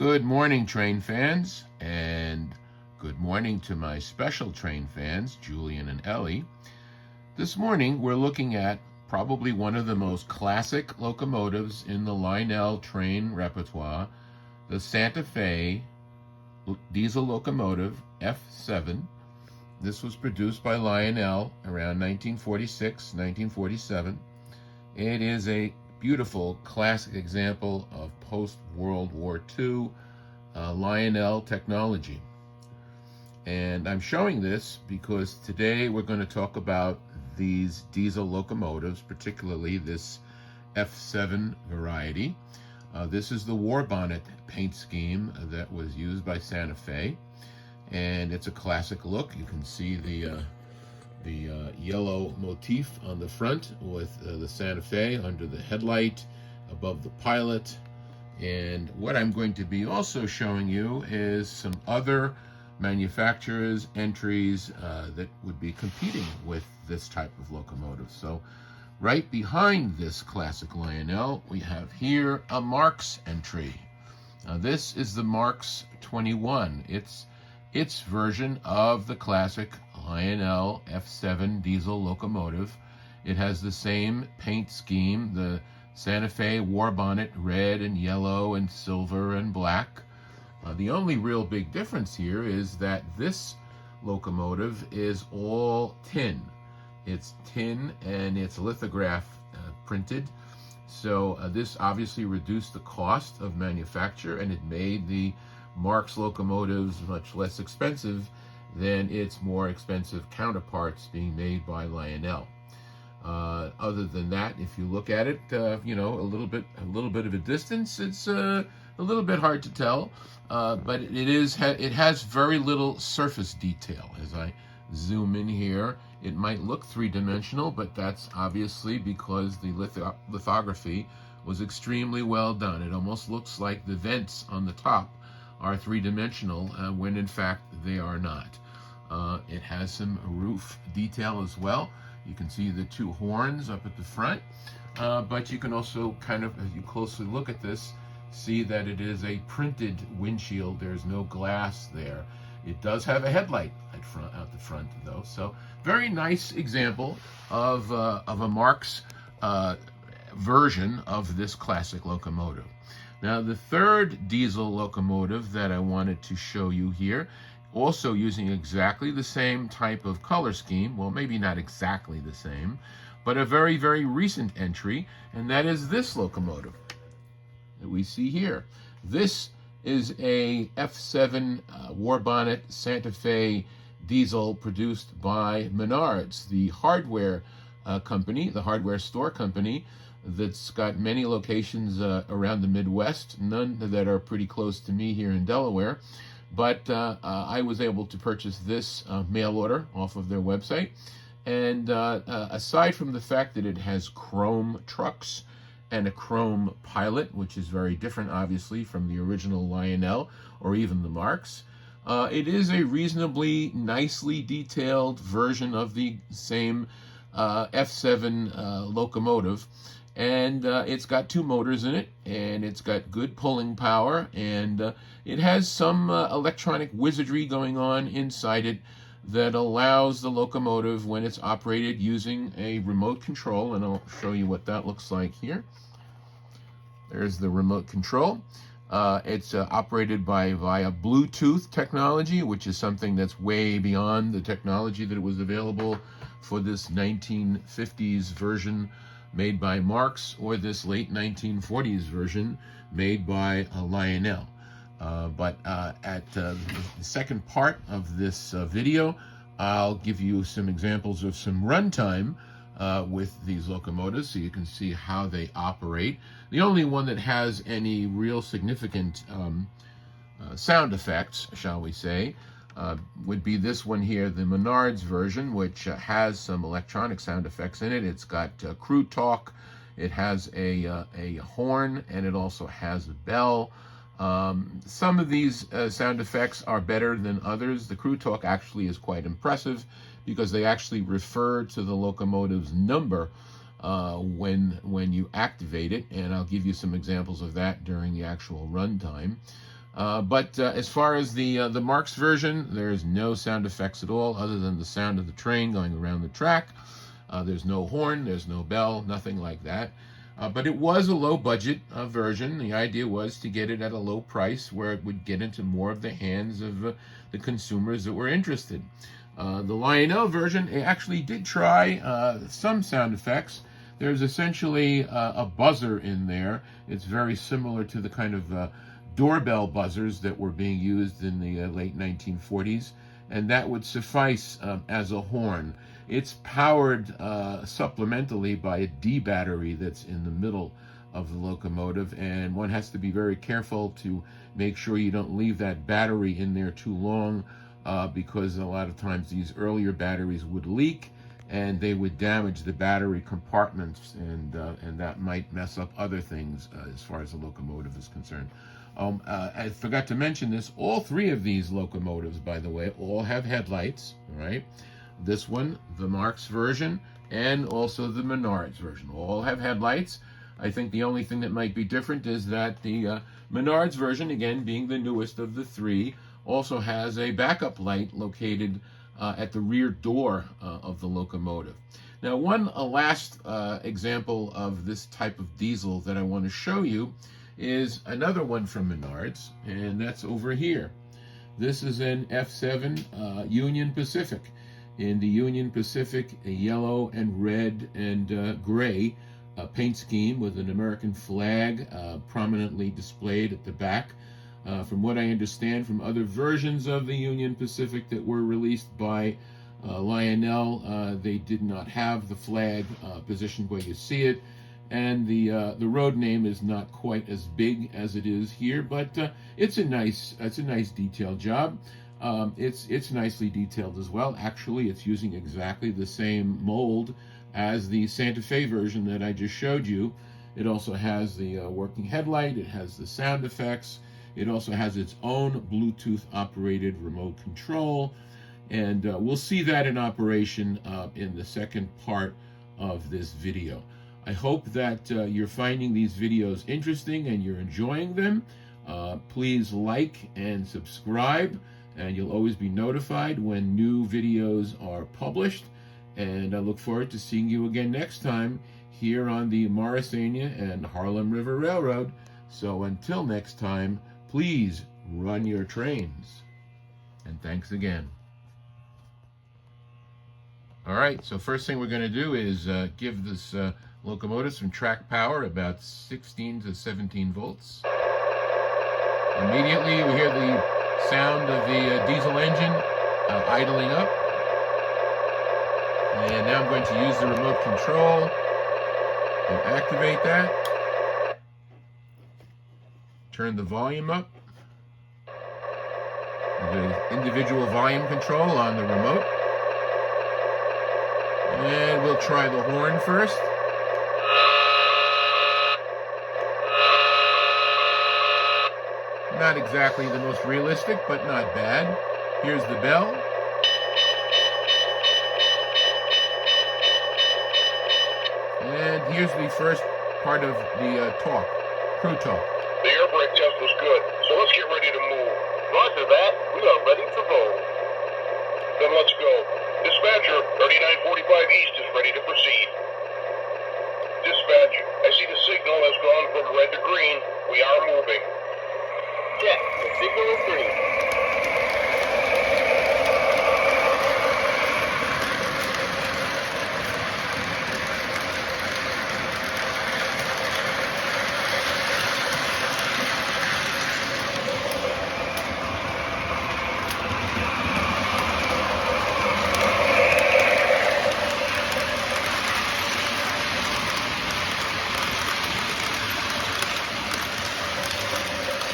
Good morning, train fans, and good morning to my special train fans, Julian and Ellie. This morning, we're looking at probably one of the most classic locomotives in the Lionel train repertoire, the Santa Fe diesel locomotive F7. This was produced by Lionel around 1946, 1947. It is a beautiful classic example of post-World War II Lionel technology. And I'm showing this because today we're going to talk about these diesel locomotives, particularly this F7 variety. This is the War Bonnet paint scheme that was used by Santa Fe, and it's a classic look. You can see the yellow motif on the front with the Santa Fe under the headlight above the pilot. And what I'm going to be also showing you is some other manufacturers' entries that would be competing with this type of locomotive. So right behind this classic Lionel, we have here a Marx entry. This is the Marx 21. It's its version of the classic Lionel F7 diesel locomotive. It has the same paint scheme, the Santa Fe War Bonnet, red and yellow and silver and black. The only real big difference here is that this locomotive is all tin. It's tin and it's lithograph printed. So this obviously reduced the cost of manufacture, and it made the Marx locomotives much less expensive than its more expensive counterparts being made by Lionel. Other than that, if you look at it, a little bit of a distance, it's a little bit hard to tell, but it has very little surface detail. As I zoom in here, it might look three-dimensional, but that's obviously because the lithography was extremely well done. It almost looks like the vents on the top are three-dimensional when in fact they are not. It has some roof detail as well. You can see the two horns up at the front, but you can also kind of, as you closely look at this, see that it is a printed windshield. There's no glass there. It does have a headlight out the front though. So very nice example of a Marx version of this classic locomotive. Now, the third diesel locomotive that I wanted to show you here, also using exactly the same type of color scheme, well, maybe not exactly the same, but a very, very recent entry, and that is this locomotive that we see here. This is a F7 War Bonnet Santa Fe diesel produced by Menards, the hardware company, the hardware store company that's got many locations around the Midwest, none that are pretty close to me here in Delaware. But I was able to purchase this mail order off of their website. And aside from the fact that it has chrome trucks and a chrome pilot, which is very different, obviously, from the original Lionel or even the Marx, it is a reasonably nicely detailed version of the same F7 locomotive. And it's got two motors in it, and it's got good pulling power, and it has some electronic wizardry going on inside it that allows the locomotive, when it's operated using a remote control, and I'll show you what that looks like here. There's the remote control. It's operated via Bluetooth technology, which is something that's way beyond the technology that was available for this 1950s version made by Marx, or this late 1940s version made by Lionel. But at the second part of this video, I'll give you some examples of some runtime with these locomotives so you can see how they operate. The only one that has any real significant sound effects, shall we say, would be this one here, the Menards version, which has some electronic sound effects in it. It's got crew talk, it has a horn, and it also has a bell. Some of these sound effects are better than others. The crew talk actually is quite impressive because they actually refer to the locomotive's number when you activate it, and I'll give you some examples of that during the actual runtime. But as far as the Marx version, there's no sound effects at all other than the sound of the train going around the track. There's no horn, there's no bell, nothing like that. But it was a low-budget version. The idea was to get it at a low price where it would get into more of the hands of the consumers that were interested. The Lionel version actually did try some sound effects. There's essentially a buzzer in there. It's very similar to the kind of doorbell buzzers that were being used in the late 1940s, and that would suffice as a horn. It's powered supplementally by a D battery that's in the middle of the locomotive, and one has to be very careful to make sure you don't leave that battery in there too long, because a lot of times these earlier batteries would leak and they would damage the battery compartments, and that might mess up other things as far as the locomotive is concerned. I forgot to mention this. All three of these locomotives, by the way, all have headlights, right? This one, the Marx version, and also the Menards version, all have headlights. I think the only thing that might be different is that the Menards version, again, being the newest of the three, also has a backup light located at the rear door of the locomotive. Now, one last example of this type of diesel that I want to show you is another one from Menards, and that's over here. This is an F7 Union Pacific. In the Union Pacific, a yellow and red and gray paint scheme with an American flag prominently displayed at the back. From what I understand from other versions of the Union Pacific that were released by Lionel, they did not have the flag positioned where you see it, and the road name is not quite as big as it is here, but it's a nice detail job. It's nicely detailed as well. Actually, it's using exactly the same mold as the Santa Fe version that I just showed you. It also has the working headlight. It has the sound effects. It also has its own Bluetooth operated remote control, and we'll see that in operation in the second part of this video. I hope that you're finding these videos interesting and you're enjoying them. Please like and subscribe, and you'll always be notified when new videos are published. And I look forward to seeing you again next time here on the Morrisania and Harlem River Railroad. So until next time, please run your trains. And thanks again. All right, so first thing we're going to do is give this locomotive some track power, about 16 to 17 volts. Immediately we hear the sound of the diesel engine idling up. And now I'm going to use the remote control to activate that. Turn the volume up. The individual volume control on the remote. And we'll try the horn first. Not exactly the most realistic, but not bad. Here's the bell. And here's the first part of the talk, crew talk. The air brake test was good, so let's get ready to move. Roger that. We are ready to roll. Then let's go. Dispatcher, 3945 East is ready to proceed. Dispatch, I see the signal has gone from red to green. We are moving. Yeah, the signal is green.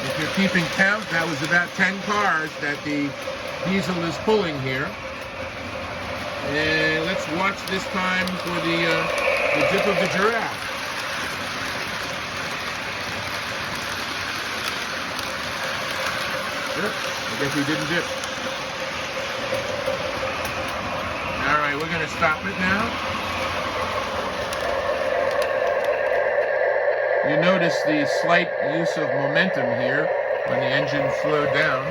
If you're keeping count, that was about 10 cars that the diesel is pulling here. And let's watch this time for the dip of the giraffe. Yep, I guess we didn't dip. All right, we're going to stop it now. You notice the slight use of momentum here when the engine slowed down.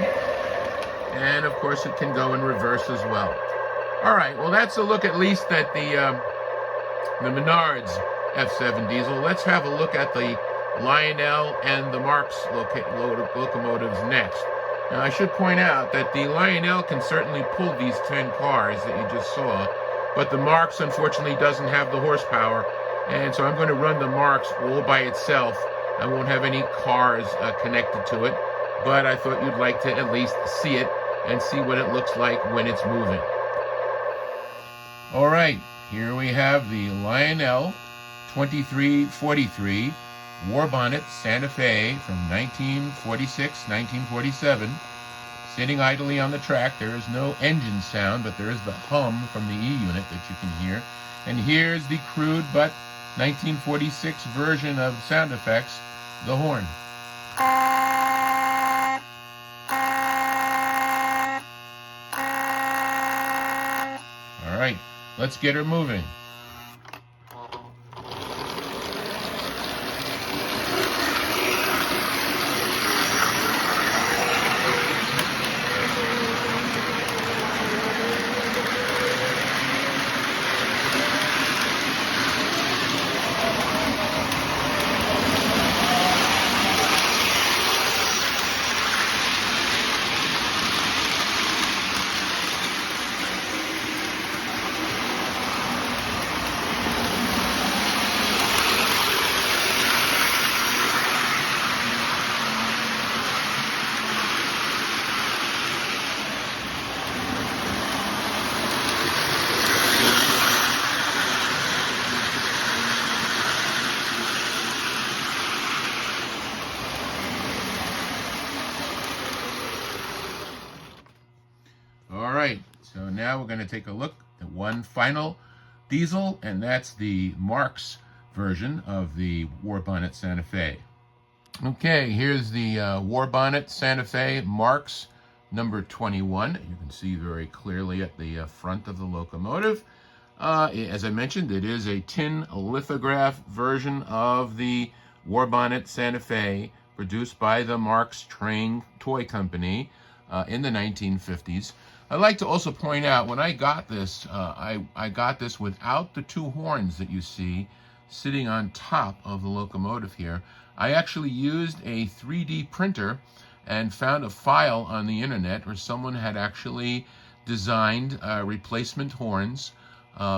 And of course it can go in reverse as well. All right, well that's a look at least at the Menards F7 diesel. Let's have a look at the Lionel and the Marx locomotives next. Now I should point out that the Lionel can certainly pull these 10 cars that you just saw, but the Marx unfortunately doesn't have the horsepower, and so I'm going to run the Marx all by itself. I won't have any cars connected to it, but I thought you'd like to at least see it and see what it looks like when it's moving. All right, here we have the Lionel 2343 War Bonnet Santa Fe from 1946-1947. Sitting idly on the track. There is no engine sound, but there is the hum from the E unit that you can hear. And here's the crude but 1946 version of sound effects, the horn. All right, let's get her moving. All right, so now we're going to take a look at one final diesel, and that's the Marx version of the War Bonnet Santa Fe. Okay, here's the War Bonnet Santa Fe Marx number 21. You can see very clearly at the front of the locomotive. As I mentioned, it is a tin lithograph version of the War Bonnet Santa Fe produced by the Marx Train Toy Company in the 1950s. I'd like to also point out, when I got this, I got this without the two horns that you see sitting on top of the locomotive here. I actually used a 3D printer and found a file on the internet where someone had actually designed replacement horns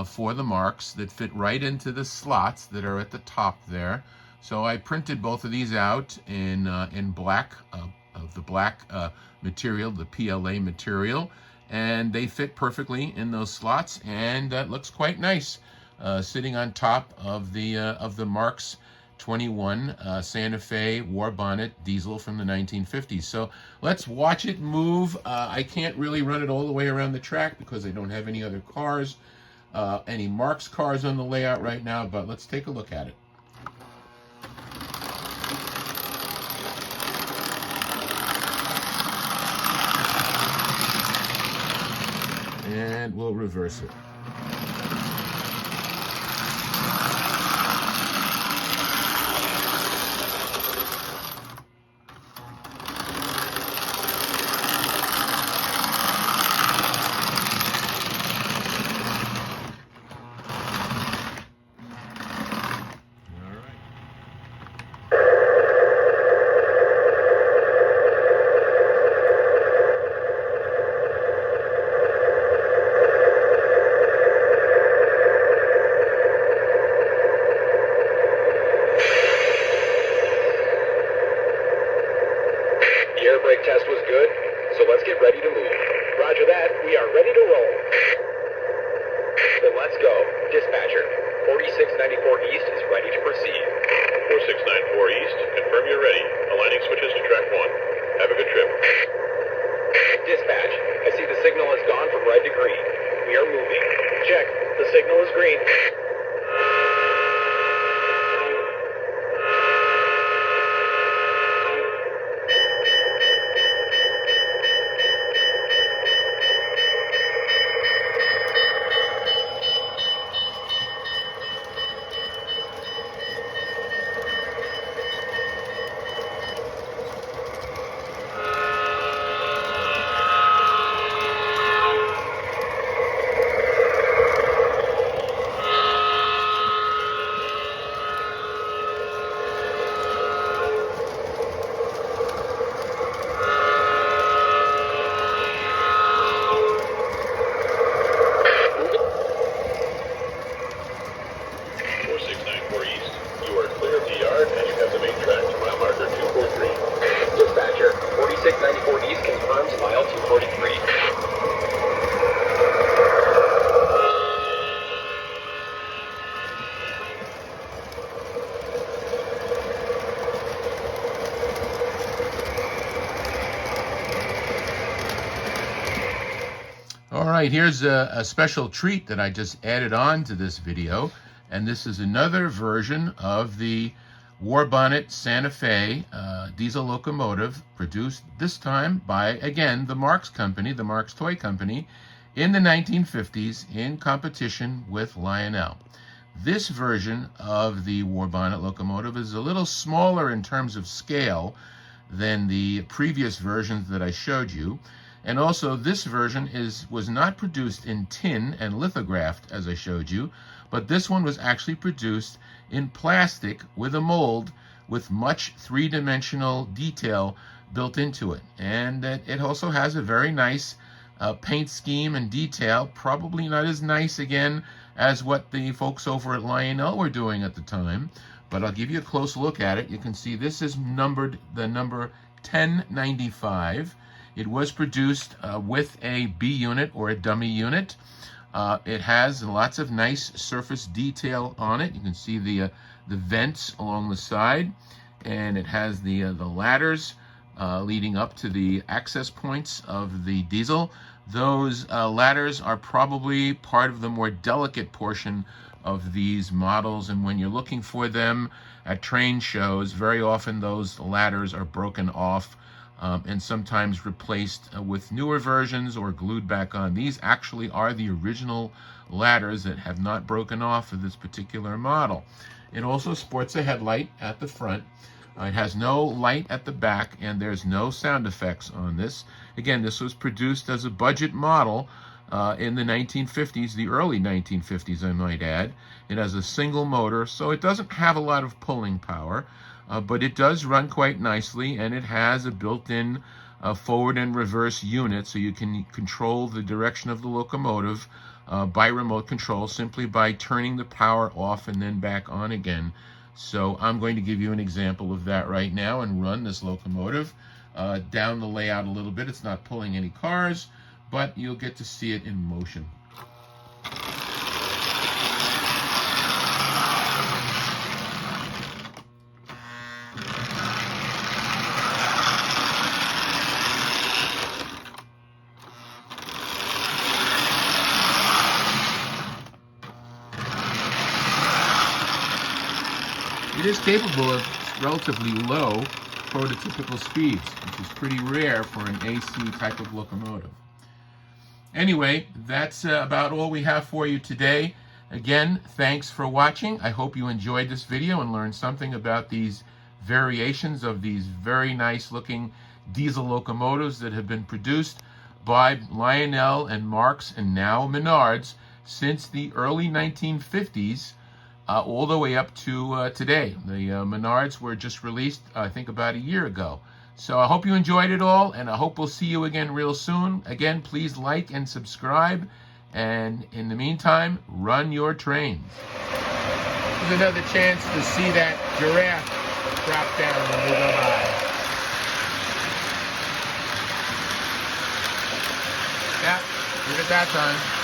for the Marx that fit right into the slots that are at the top there. So I printed both of these out in black, of the black material, the PLA material, and they fit perfectly in those slots, and that looks quite nice, sitting on top of the Marx 21 Santa Fe War Bonnet diesel from the 1950s. So let's watch it move. I can't really run it all the way around the track because I don't have any other cars, any Marx cars on the layout right now, but let's take a look at it. And we'll reverse it. Brake test was good, so let's get ready to move. Roger that, we are ready to roll. Then let's go. Dispatcher, 4694 East is ready to proceed. 4694 East, confirm you're ready. Aligning switches to track 1. Have a good trip. Dispatch, I see the signal has gone from red to green. We are moving. Check, the signal is green. 3943. All right, here's a special treat that I just added on to this video, and this is another version of the War Bonnet Santa Fe diesel locomotive, produced this time by, again, the Marx Company, the Marx Toy Company, in the 1950s in competition with Lionel. This version of the War Bonnet locomotive is a little smaller in terms of scale than the previous versions that I showed you. And also, this version was not produced in tin and lithographed, as I showed you, but this one was actually produced in plastic with a mold with much three-dimensional detail built into it. And it also has a very nice paint scheme and detail, probably not as nice, again, as what the folks over at Lionel were doing at the time, but I'll give you a close look at it. You can see this is numbered the number 1095. It was produced with a B unit or a dummy unit. It has lots of nice surface detail on it. You can see the vents along the side, and it has the ladders leading up to the access points of the diesel. Those ladders are probably part of the more delicate portion of these models, and when you're looking for them at train shows, very often those ladders are broken off and sometimes replaced with newer versions or glued back on. These actually are the original ladders that have not broken off of this particular model. It also sports a headlight at the front. It has no light at the back, and there's no sound effects on this. Again, this was produced as a budget model in the 1950s, the early 1950s, I might add. It has a single motor, so it doesn't have a lot of pulling power. But it does run quite nicely, and it has a built-in forward and reverse unit, so you can control the direction of the locomotive by remote control simply by turning the power off and then back on again. So I'm going to give you an example of that right now and run this locomotive down the layout a little bit. It's not pulling any cars, but you'll get to see it in motion. It is capable of relatively low prototypical speeds, which is pretty rare for an AC type of locomotive. Anyway, that's about all we have for you today. Again, thanks for watching. I hope you enjoyed this video and learned something about these variations of these very nice looking diesel locomotives that have been produced by Lionel and Marx and now Menards since the early 1950s. All the way up to today. The Menards were just released, I think, about a year ago. So I hope you enjoyed it all, and I hope we'll see you again real soon. Again, please like and subscribe, and in the meantime, run your trains. Here's another chance to see that giraffe drop down when we go by. Yeah, did it that time.